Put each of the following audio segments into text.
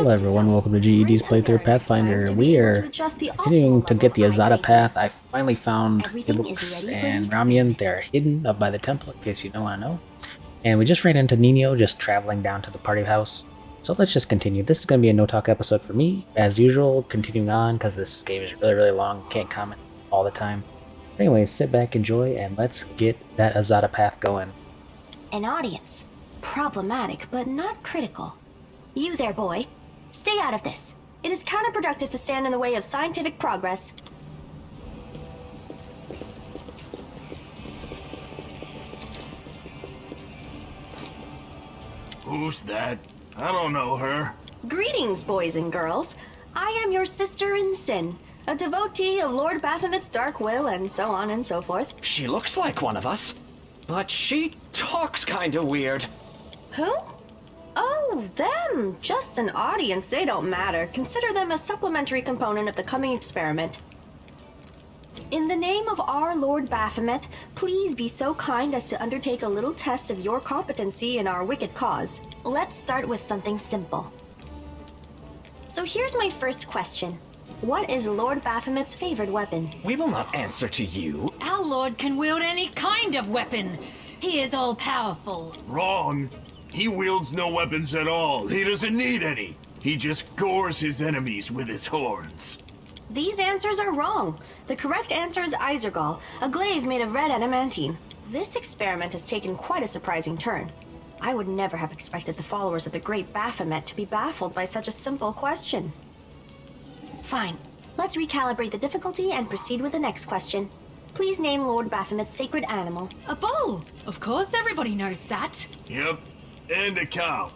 Hello everyone, welcome to GED's playthrough Pathfinder. We are continuing to get the Azata path. I finally found Felix and Ramian. They're hidden up by the temple, in case you don't want to know. And we just ran into Nino just traveling down to the party house. So let's just continue. This is going to be a no-talk episode for me, as usual, continuing on, because this game is really long, can't comment all the time. Anyway, sit back, enjoy, and let's get that Azata path going. An audience. Problematic, but not critical. You there, boy. Stay out of this. It is counterproductive to stand in the way of scientific progress. Who's that? I don't know her. Greetings, boys and girls. I am your sister in sin, a devotee of Lord Baphomet's dark will, and so on and so forth. She looks like one of us, but she talks kinda weird. Who? Oh, them. Just an audience. They don't matter. Consider them a supplementary component of the coming experiment. In the name of our Lord Baphomet, please be so kind as to undertake a little test of your competency in our wicked cause. Let's start with something simple. So here's my first question. What is Lord Baphomet's favorite weapon? We will not answer to you. Our lord can wield any kind of weapon. He is all-powerful. Wrong. He wields no weapons at all. He doesn't need any. He just gores his enemies with his horns. These answers are wrong. The correct answer is Izergal, a glaive made of red adamantine. This experiment has taken quite a surprising turn. I would never have expected the followers of the great Baphomet to be baffled by such a simple question. Fine. Let's recalibrate the difficulty and proceed with the next question. Please name Lord Baphomet's sacred animal. A bull! Of course, everybody knows that. Yep. And a cow.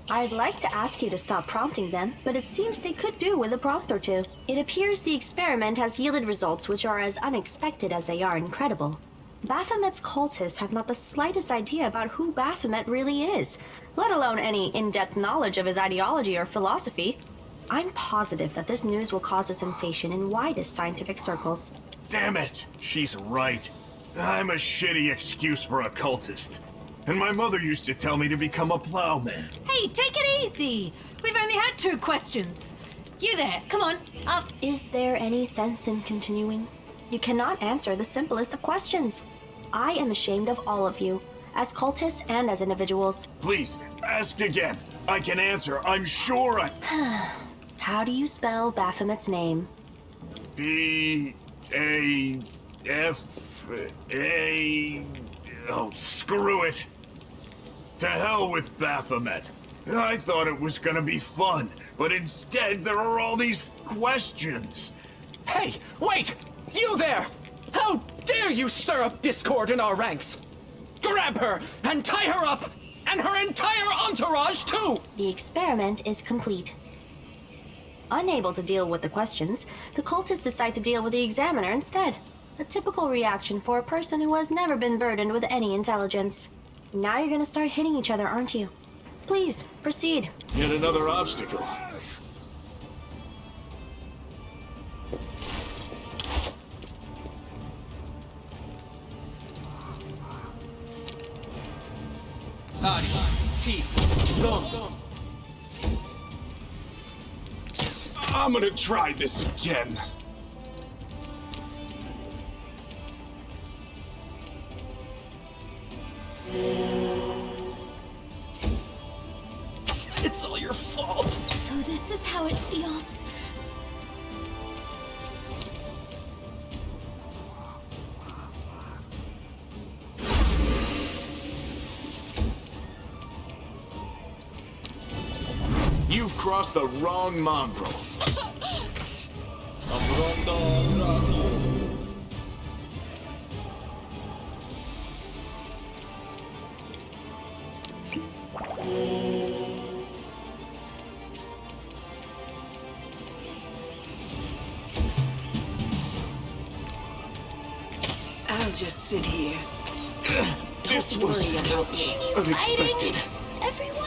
I'd like to ask you to stop prompting them, but it seems they could do with a prompt or two. It appears the experiment has yielded results which are as unexpected as they are incredible. Baphomet's cultists have not the slightest idea about who Baphomet really is, let alone any in-depth knowledge of his ideology or philosophy. I'm positive that this news will cause a sensation in widest scientific circles. Damn it. She's right. I'm a shitty excuse for a cultist. And my mother used to tell me to become a plowman. Hey, take it easy. We've only had 2 questions. You there, come on, ask. Is there any sense in continuing? You cannot answer the simplest of questions. I am ashamed of all of you, as cultists and as individuals. Please, ask again. I can answer. I'm sure I... How do you spell Baphomet's name? B-A-F-A... Oh, screw it. To hell with Baphomet. I thought it was gonna be fun, but instead there are all these questions. Hey, wait! You there! How dare you stir up discord in our ranks? Grab her and tie her up, and her entire entourage too! The experiment is complete. Unable to deal with the questions, the cultists decide to deal with the examiner instead. A typical reaction for a person who has never been burdened with any intelligence. Now you're gonna start hitting each other, aren't you? Please, proceed. Yet another obstacle. I'm gonna try this again. It's all your fault. So this is how it feels. You've crossed the wrong mongrel. I'll just sit here. This Don't was worry about me. unexpected. Everyone!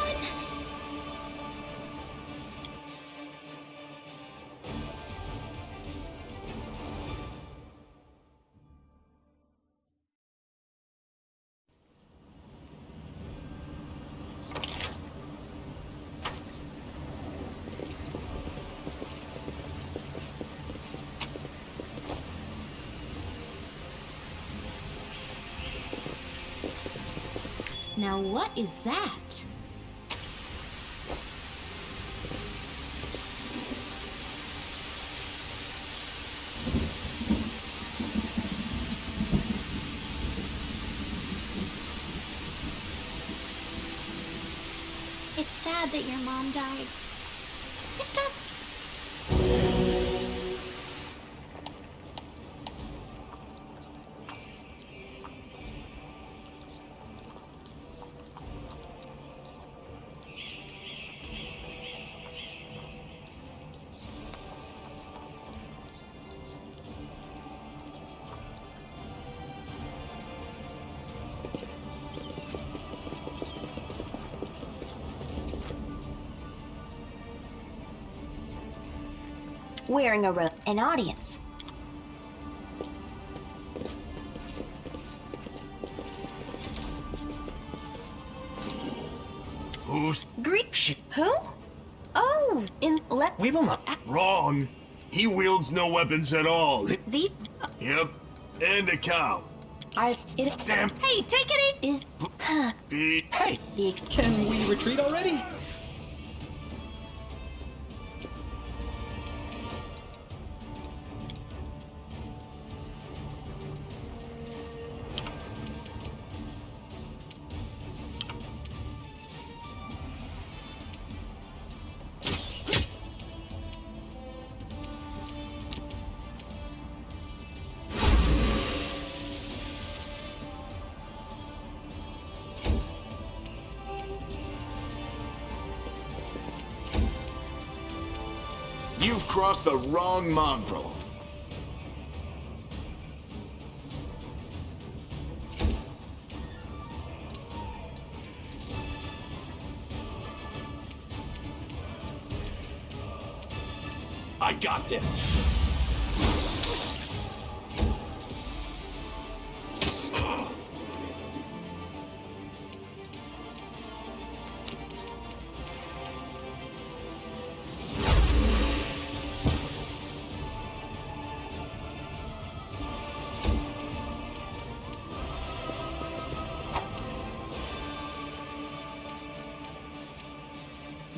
Now what is that? It's sad that your mom died. It does. Wearing a robe, an audience. Who's Greek? Who? Oh, We will not. wrong? He wields no weapons at all. the Yep, and a cow. Damn. Hey, take it. Is Be Hey, the can we retreat already? You've crossed the wrong mongrel. I got this.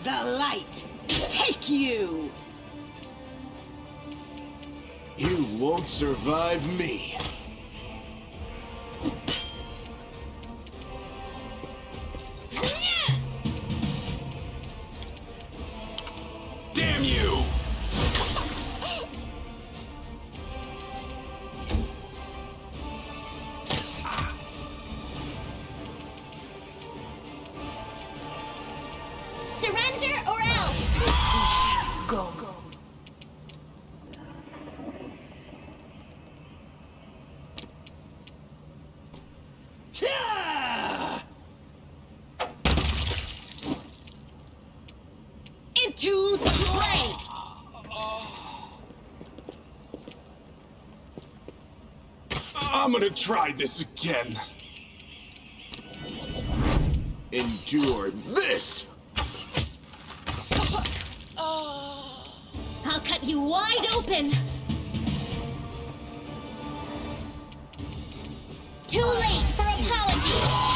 The light, take you! You won't survive me. Damn you! Surrender or else! Go. Into the fray! I'm gonna try this again. Endure this! I'll cut you wide open! Too late for apologies!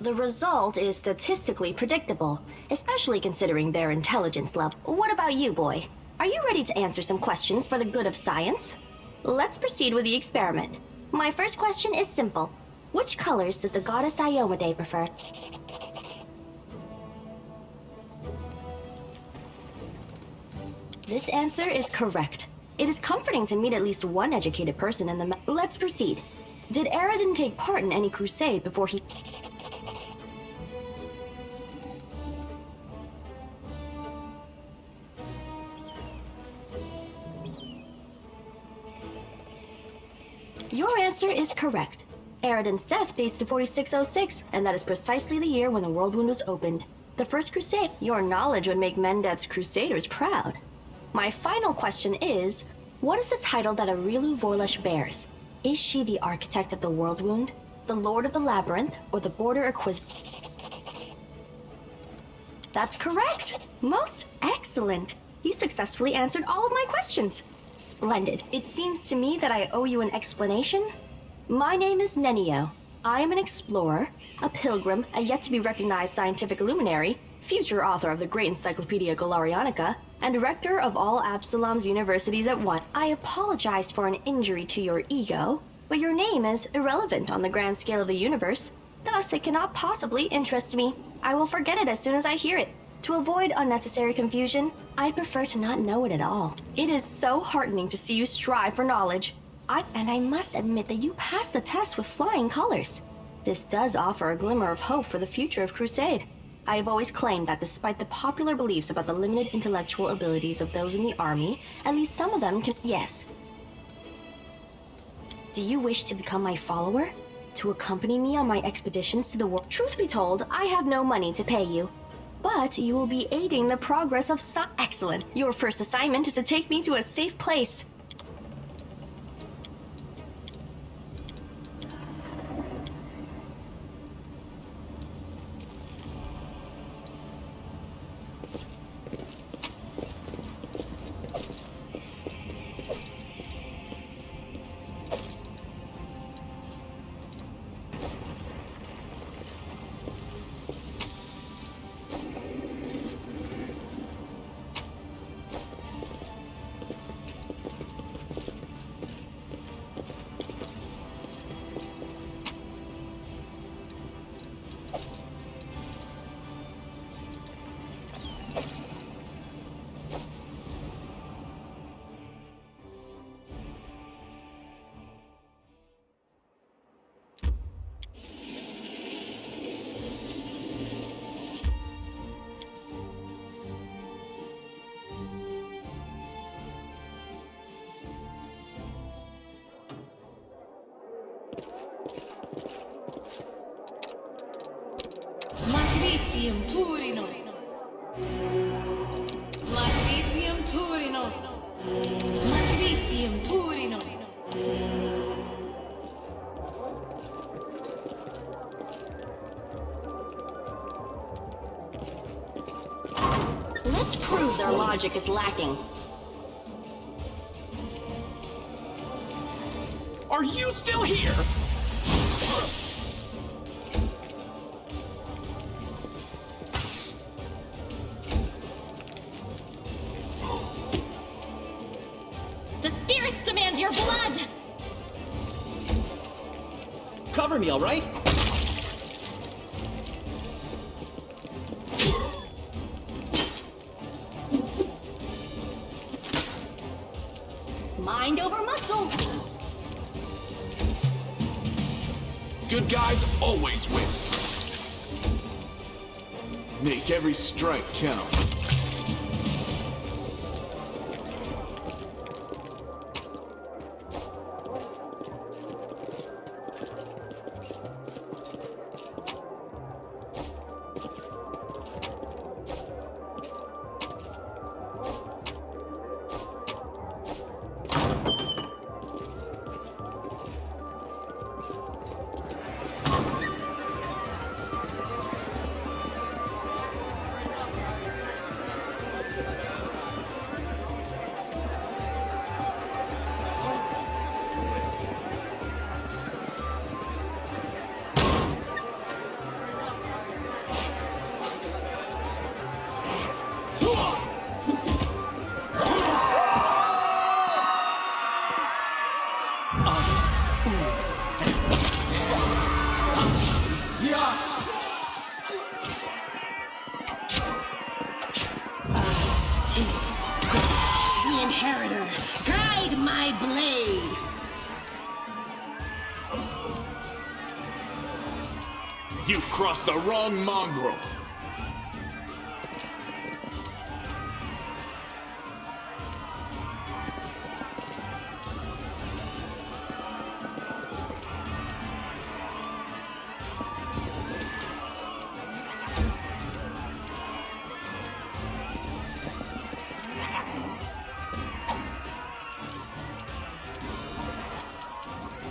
The result is statistically predictable, especially considering their intelligence level. What about you, boy? Are you ready to answer some questions for the good of science? Let's proceed with the experiment. My first question is simple. Which colors does the goddess Iomade prefer? This answer is correct. It is comforting to meet at least one educated person in the Let's proceed. Did Aradin take part in any crusade before he... Your answer is correct. Aradin's death dates to 4606, and that is precisely the year when the world wound was opened. The First Crusade. Your knowledge would make Mendev's Crusaders proud. My final question is, what is the title that Arilu Vorlesh bears? Is she the architect of the world wound, the lord of the labyrinth, or the border That's correct! Most excellent! You successfully answered all of my questions. Splendid. It seems to me that I owe you an explanation. My name is Nenio. I am an explorer, a pilgrim, a yet-to-be-recognized scientific luminary, future author of the great Encyclopedia Galarianica, and rector of all Absalom's universities at once. I apologize for an injury to your ego, but your name is irrelevant on the grand scale of the universe. Thus, it cannot possibly interest me. I will forget it as soon as I hear it. To avoid unnecessary confusion, I'd prefer to not know it at all. It is so heartening to see you strive for knowledge. And I must admit that you passed the test with flying colors. This does offer a glimmer of hope for the future of Crusade. I have always claimed that despite the popular beliefs about the limited intellectual abilities of those in the army, at least some of them can— Yes. Do you wish to become my follower? To accompany me on my expeditions to the world? Truth be told, I have no money to pay you. But you will be aiding the progress of Excellent. Your first assignment is to take me to a safe place. Matricium Turinos. Matricium Turinos. Matricium Turinos. Let's prove their logic is lacking. Are you still here? The spirits demand your blood! Cover me, all right? Mind over muscle. Good guys always win. Make every strike count. The Inheritor, guide my blade! You've crossed the wrong mongrel.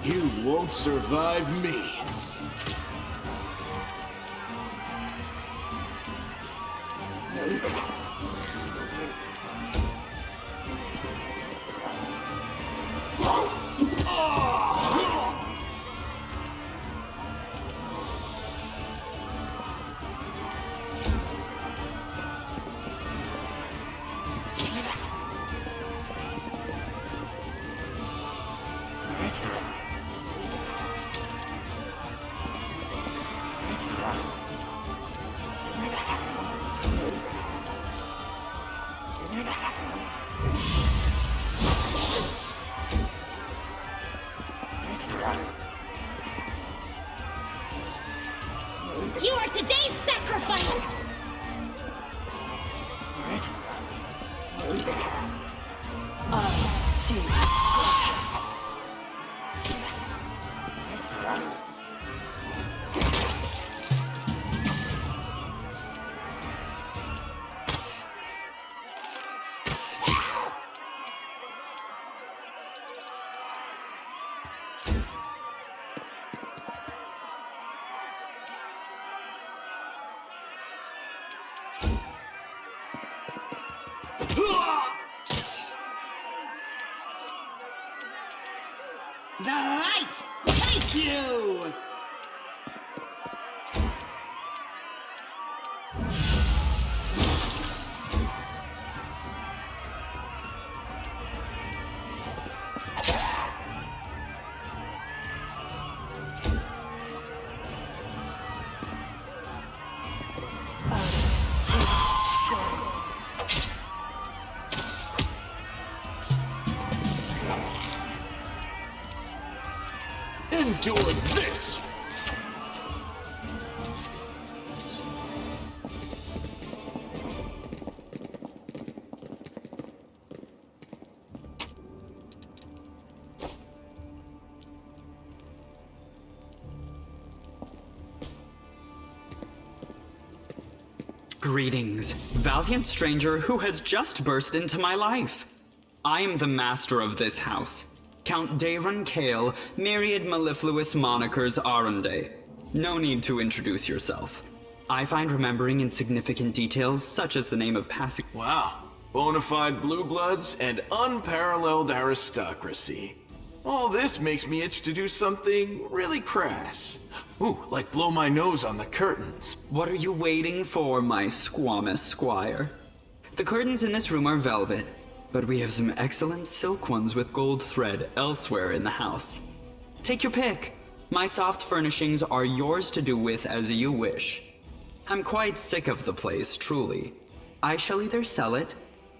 You won't survive me. You are today's sacrifice! The light! Thank you! Endure this! Greetings, valiant stranger who has just burst into my life. I am the master of this house, Count Daron Kale, myriad mellifluous monikers Arunde. No need to introduce yourself. I find remembering insignificant details, such as the name of passing— Wow. Bona fide blue bloods and unparalleled aristocracy. All this makes me itch to do something really crass. Ooh, like blow my nose on the curtains. What are you waiting for, my squamous squire? The curtains in this room are velvet, but we have some excellent silk ones with gold thread elsewhere in the house. Take your pick. My soft furnishings are yours to do with as you wish. I'm quite sick of the place, truly. I shall either sell it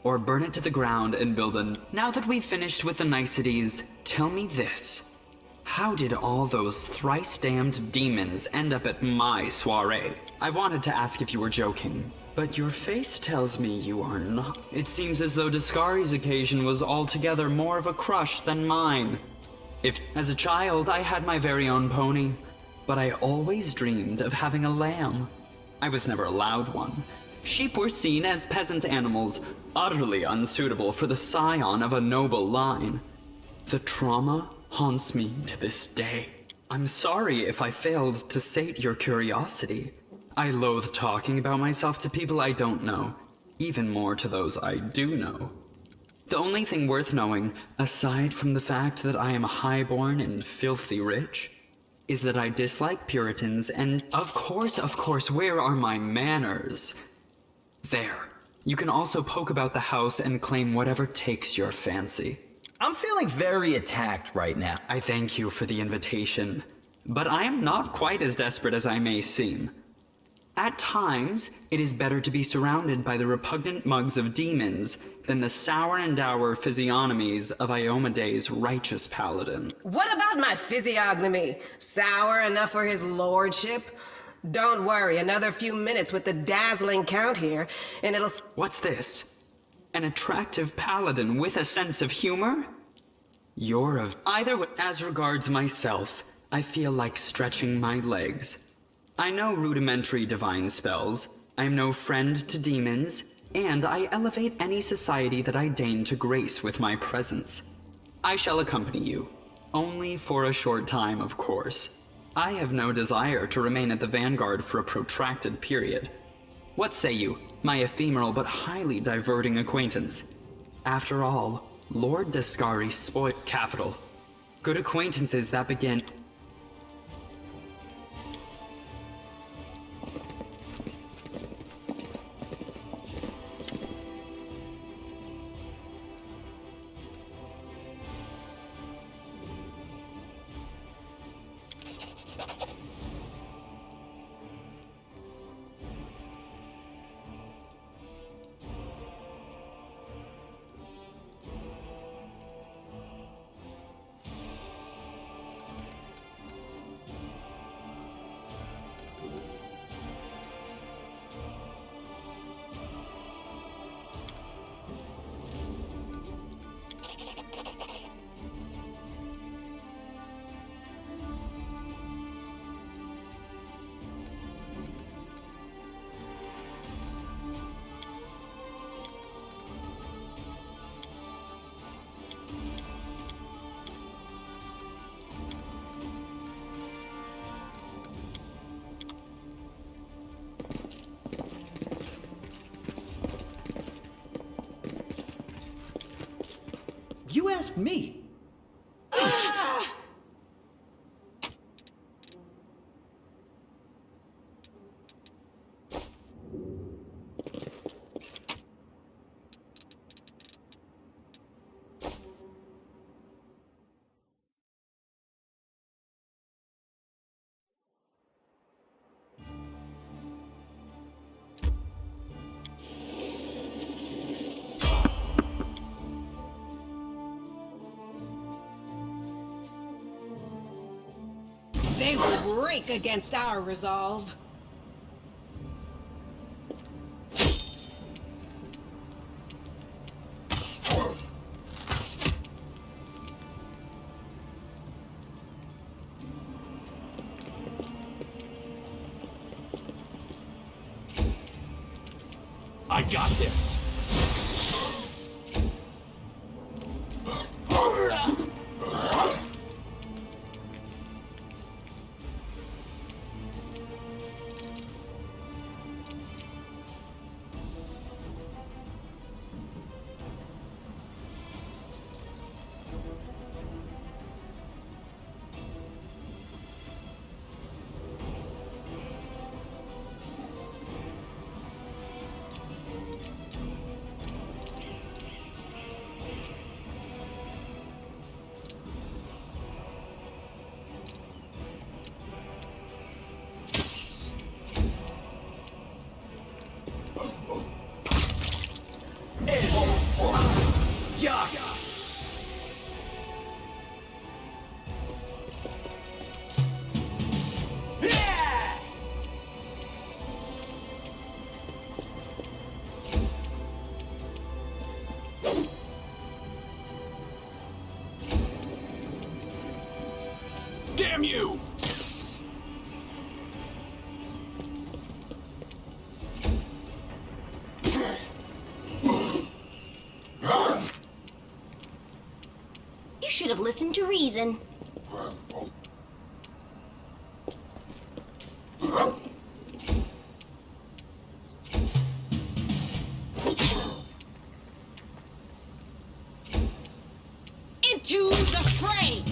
or burn it to the ground and build a— Now that we've finished with the niceties, tell me this. How did all those thrice-damned demons end up at my soiree? I wanted to ask if you were joking, but your face tells me you are not. It seems as though Discari's occasion was altogether more of a crush than mine. If, as a child, I had my very own pony, but I always dreamed of having a lamb. I was never allowed one. Sheep were seen as peasant animals, utterly unsuitable for the scion of a noble line. The trauma haunts me to this day. I'm sorry if I failed to sate your curiosity. I loathe talking about myself to people I don't know, even more to those I do know. The only thing worth knowing, aside from the fact that I am highborn and filthy rich, is that I dislike Puritans and— Of course, where are my manners? There. You can also poke about the house and claim whatever takes your fancy. I'm feeling very attacked right now. I thank you for the invitation, but I am not quite as desperate as I may seem. At times, it is better to be surrounded by the repugnant mugs of demons than the sour and dour physiognomies of Iomede's righteous paladin. What about my physiognomy? Sour enough for his lordship? Don't worry, another few minutes with the dazzling count here, and it'll— What's this? An attractive paladin with a sense of humor? You're of— Either way, as regards myself, I feel like stretching my legs. I know rudimentary divine spells, I am no friend to demons, and I elevate any society that I deign to grace with my presence. I shall accompany you. Only for a short time, of course. I have no desire to remain at the Vanguard for a protracted period. What say you, my ephemeral but highly diverting acquaintance? After all, Lord Descari spoiled capital. Good acquaintances that begin... You ask me. They will break against our resolve. I got this. Damn you! You should have listened to reason. Into the fray!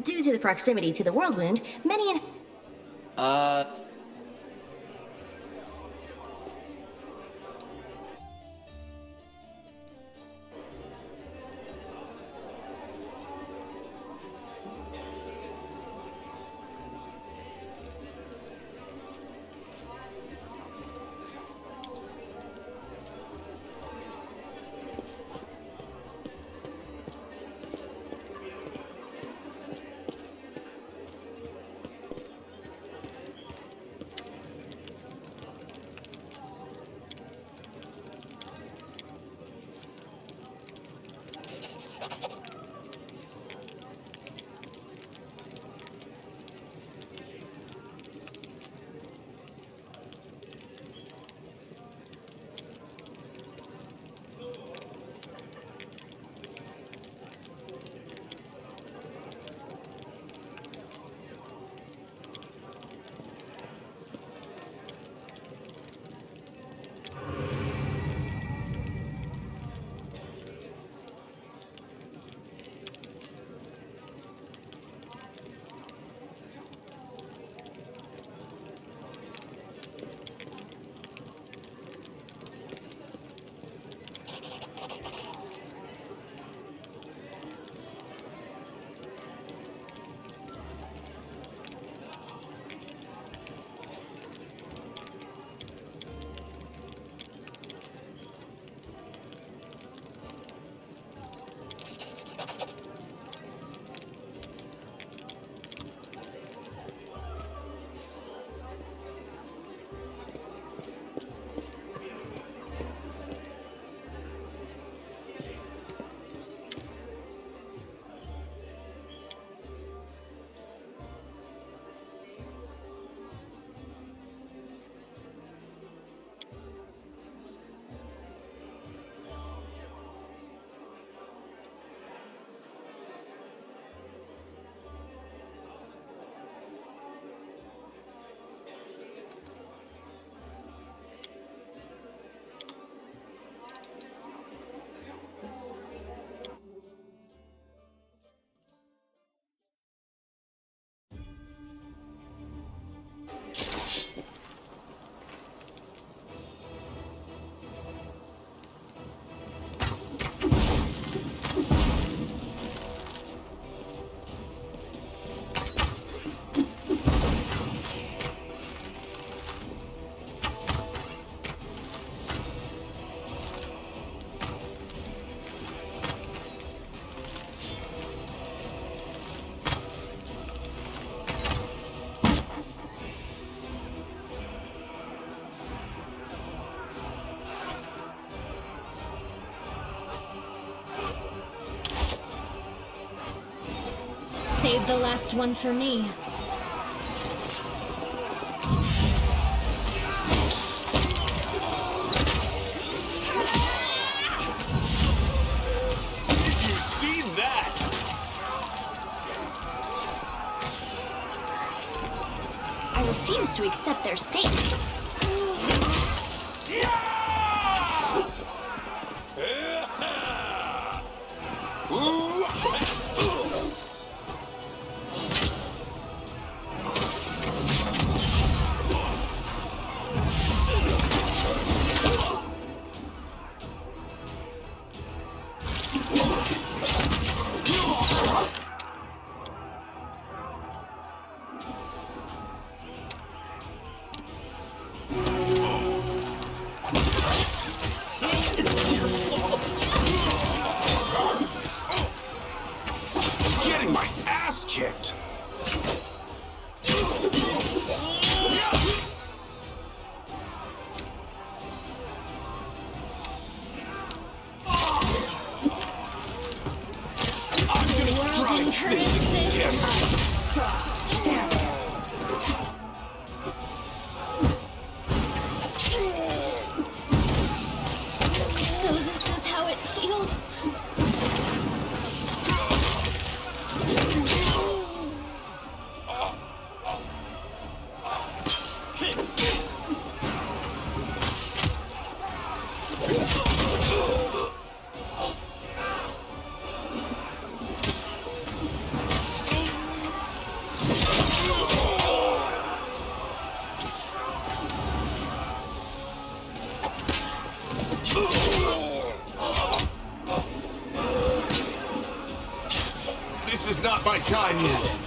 Due to the proximity to the world wound, many Save the last one for me. Did you see that? I refuse to accept their statement. Getting my ass kicked. I'm gonna try this again. So this is how it feels. is not my time yet.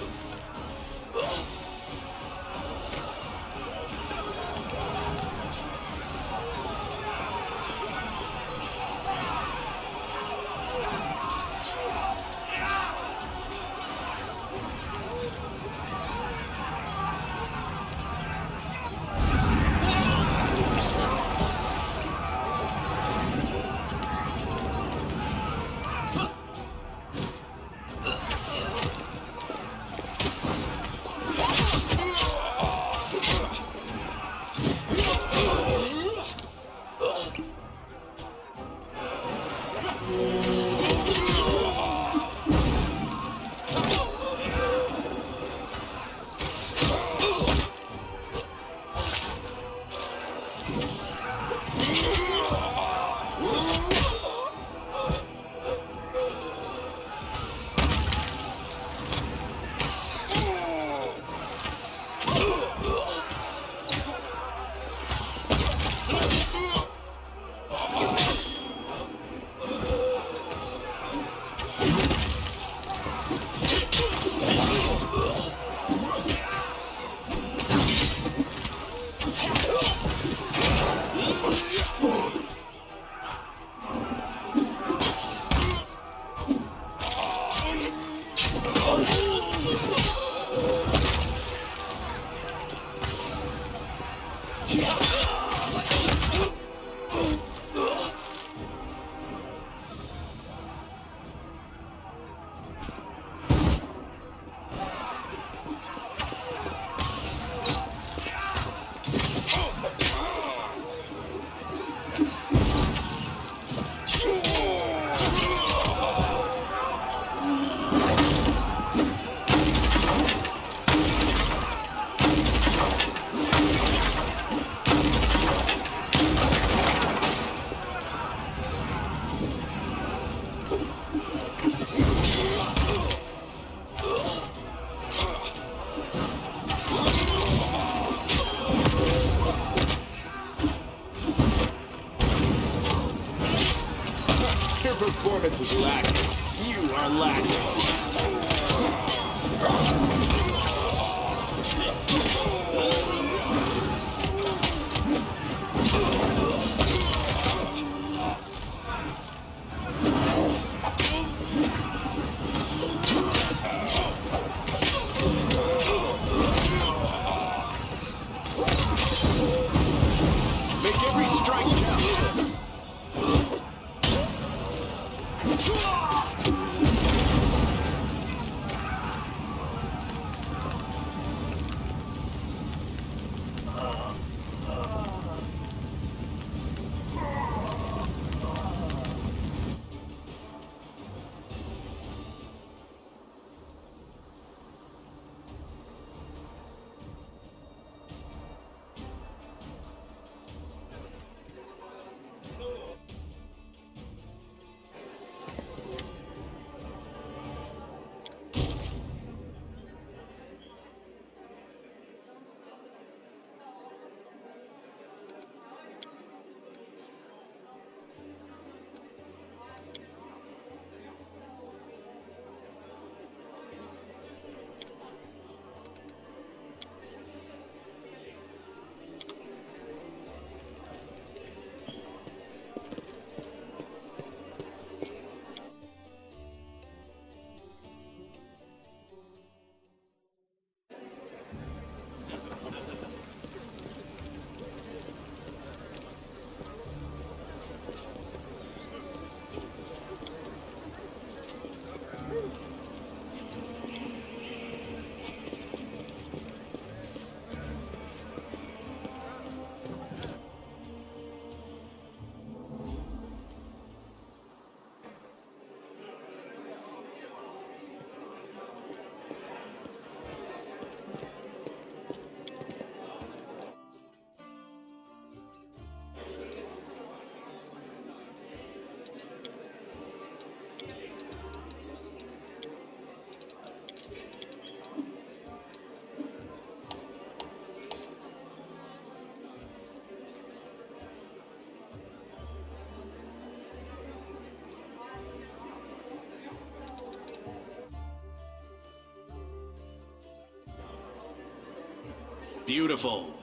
Performance is lacking. You are lacking. Make every strike count. Beautiful.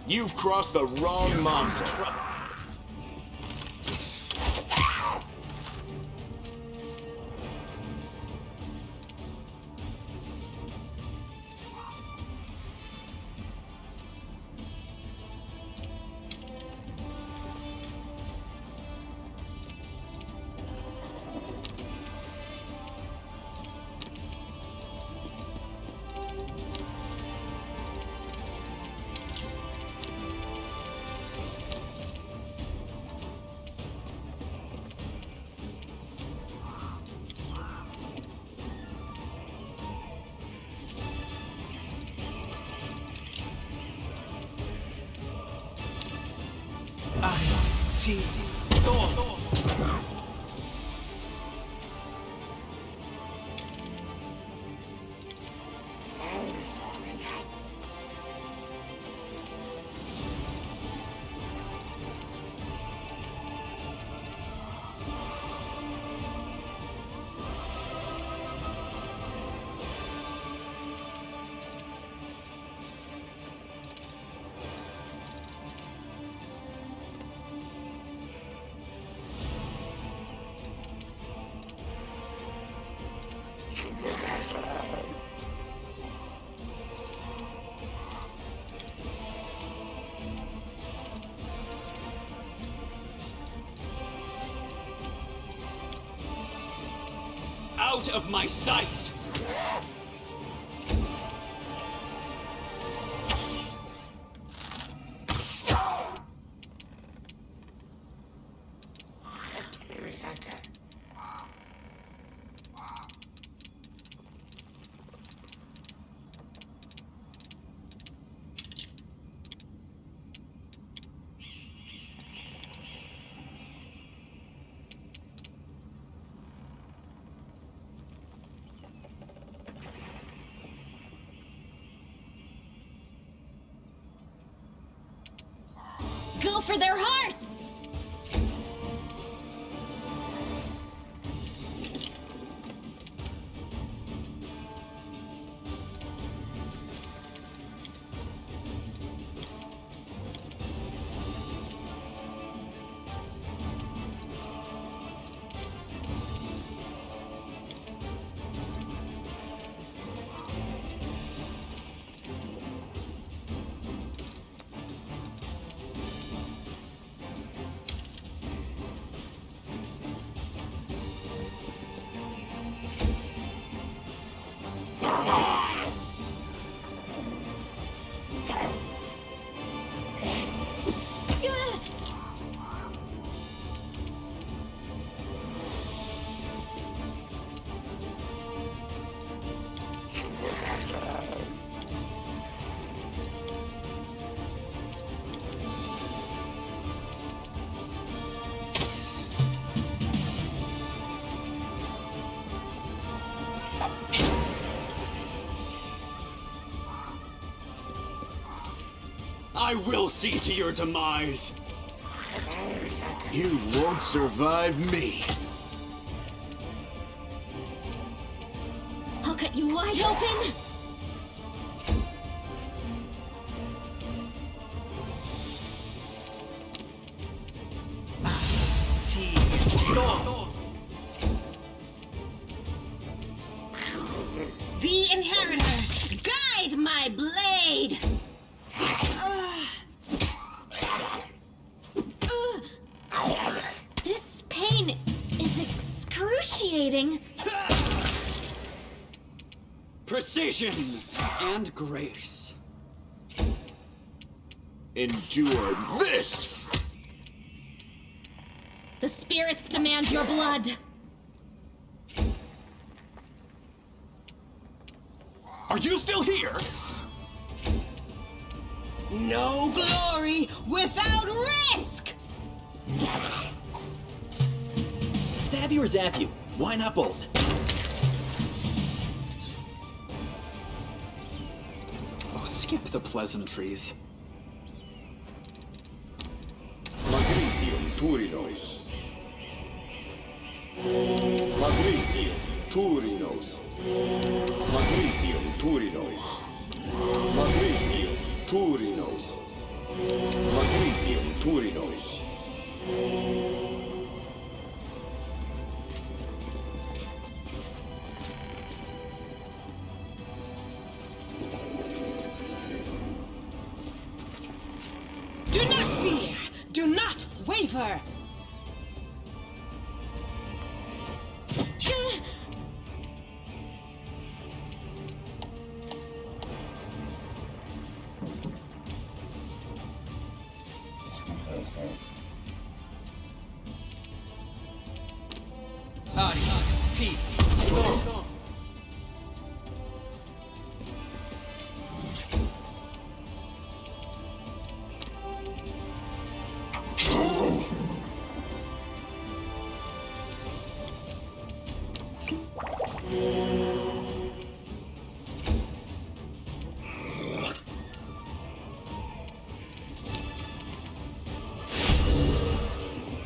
You've crossed the wrong monster. Out of my sight! Go for their hearts! I will see to your demise. You won't survive me. I'll cut you wide open! The Inheritor, guide my blade! This pain is excruciating. Precision and grace. Endure this! The spirits demand your blood. Are you still here? No glory without risk! Stab you or zap you? Why not both? Oh, skip the pleasantries. Magritium Turinos. Magritium Turinos. Magritium Turinos. Magritium Turinos. Magritium Turinos. Do not fear! Do not waver!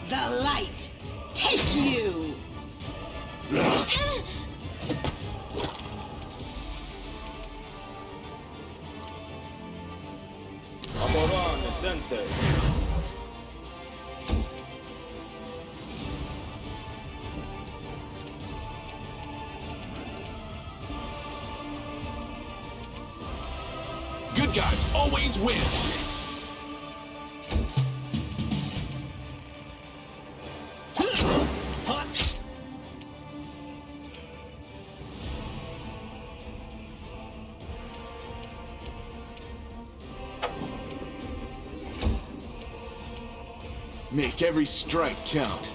The light take you! Amorane Center. Good guys always win. Make every strike count.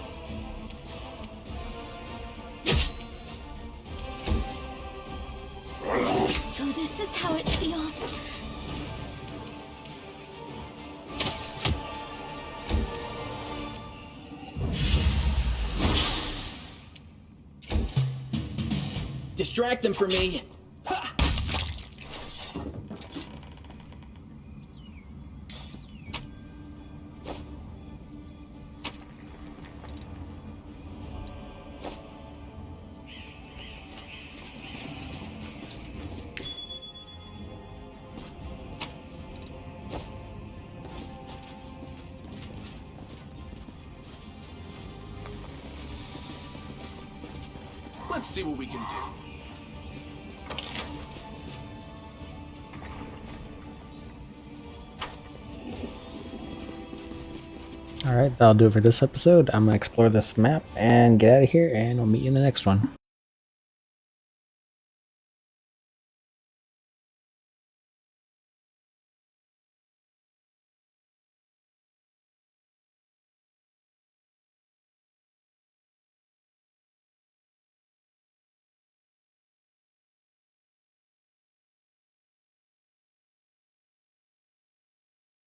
So this is how it feels. Distract them for me. Ha! Let's see what we can do. Alright, that'll do it for this episode. I'm going to explore this map and get out of here, and I'll meet you in the next one.